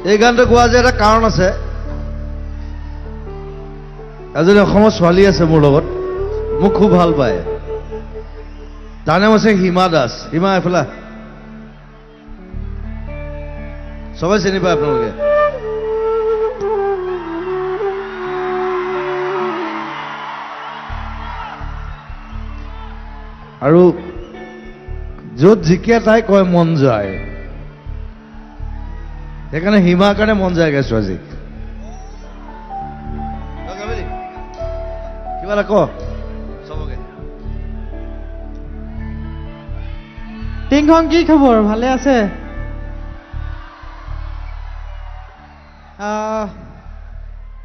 এই গানটো গোৱা যে এটা কাৰণ আছে। এজনী অসমৰ ছোৱালী আছে মোৰ লগত, মোক খুব ভাল পায়। তাৰ নাম আছে হিমা দাস। হিমা এফালে সবাই চিনি পায় আপোনালোকে। আৰু য'ত জিকে তাই কয় মন যায়, সেইকাৰণে হিমাৰ কাৰণে মন যায় গাইছো আজি। কিবা এটা ক চবকে। টিংখং কি খবৰ, ভালে আছে?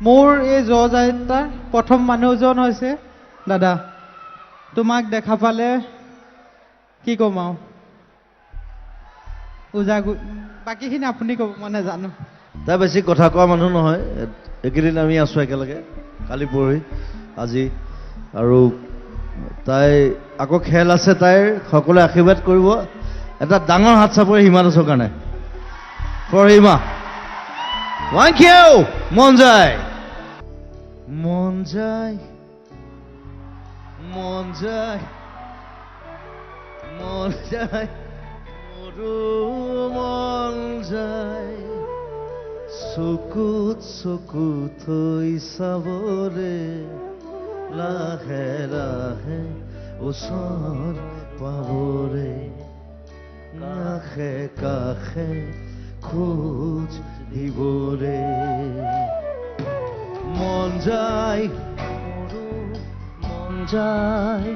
মোৰ এই যাত্ৰাৰ প্ৰথম মানুহজন হৈছে দাদা। তোমাক দেখা পালে কি ক'ম আৰু, বাকীখিনি আপুনি ক'ব, মই নাজানো। তাই বেছি কথা কোৱা মানুহ নহয়। এইকেইদিন আমি আছো একেলগে, কালি পৰহি আজি। আৰু তাই আকৌ খেল আছে তাইৰ, সকলোৱে আশীৰ্বাদ কৰিব। এটা ডাঙৰ হাত চাপৰি হিমা দাসৰ কাৰণে। For Hima, thank you. মন যায়, মন যায়, মন যায়, মন যায়, মোৰো মন যায়, চকুত চকু থৈ চাবৰে, লাহে লাহে ওচৰ পাবৰে, কাষে কাষে খোজ দিবৰে, মন যায়, মোৰো মন যায়,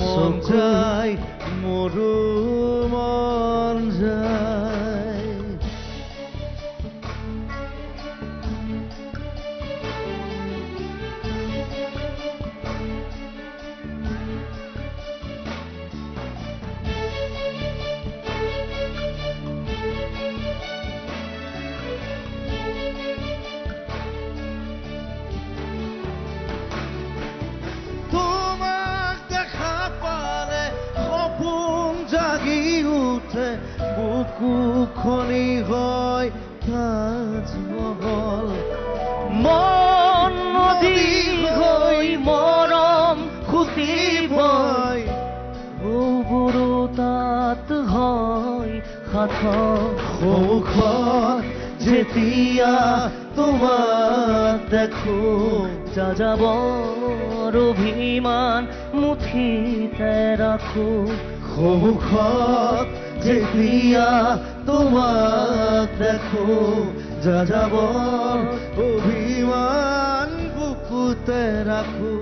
মন যায়, মোৰো মন যায়। বুকুখনি হয় তাজমহল, মন নদী হৈ মৰম খুচিব, বুবুৰু তাত হয় সন্মুখত যেতিয়া তোমাক দেখো, যাযাবৰ অভিমান মুঠিতে ৰাখো, সন্মুখত যেতিয়া তোমাক দেখো, যাযাবৰ অভিমান বুকুতে ৰাখো,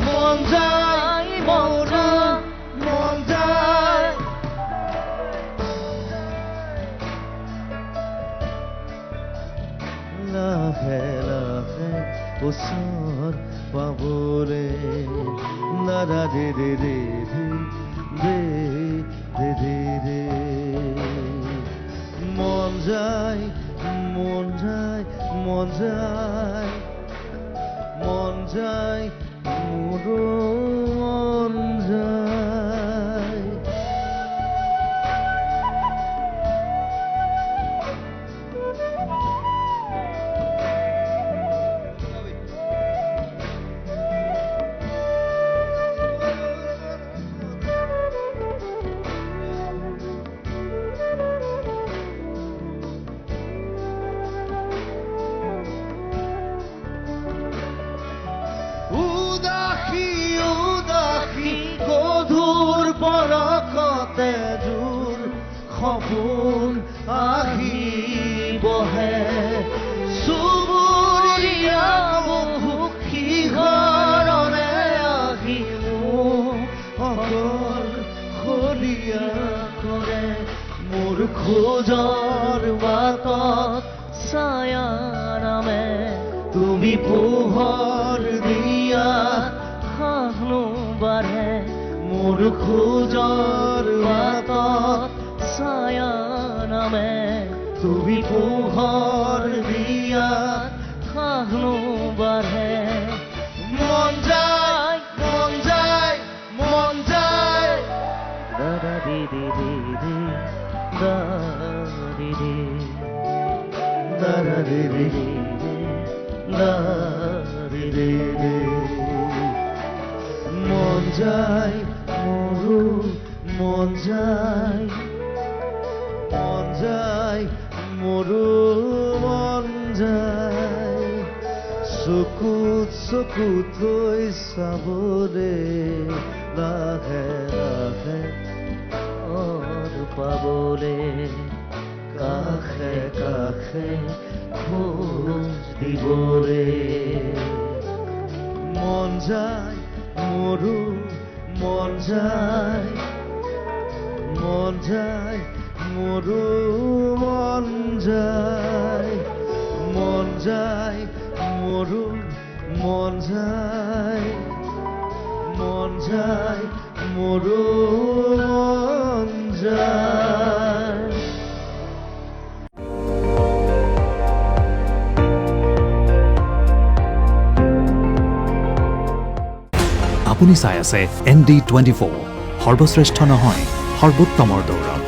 মন যায়, মন যায়, মন যায়, লাহে লাহে ওচৰ পাবৰে, দাদা দে দে দে দে দে দে দে, মন যায়, মন যায়, মন যায়, মন যায়, মোৰো মন যায়। জোৰ সপোন আহি বহে, চুবুৰীয়া বহু সিহৰণে আহি অকল খলীয়া কৰে, মোৰ খোজৰ বাটত ছায়া নামে, তুমি পোহৰ দিয়া সাহনো বাঢ়ে, মোৰ খোজৰ বাটত ছায়া নামে, তুমি পোহৰ দিয়া সাহনো বাঢ়ে, মন যায়, মন যায়, মন যায়, দাদা দি দি দি দি, da di di তাৰাৰিৰি, লাৰিৰিৰি। মন যায় মোৰো, মন যায়, মন যায় মোৰো, মন যায় চকুত চকু থৈ চাবৰে, লাহে লাহে পাবলে, কাষে কাষে খোজ দিবৰে। মন যায় মোৰো, মন যায়, মন যায় মোৰো, মন যায়, মন যায় মোৰো, মন যায়, মন যায় মোৰো, মন যায়। আপুনি চাই আছে ND24, সৰ্বশ্ৰেষ্ঠ নহয় সৰ্বোত্তমৰ দৌৰত।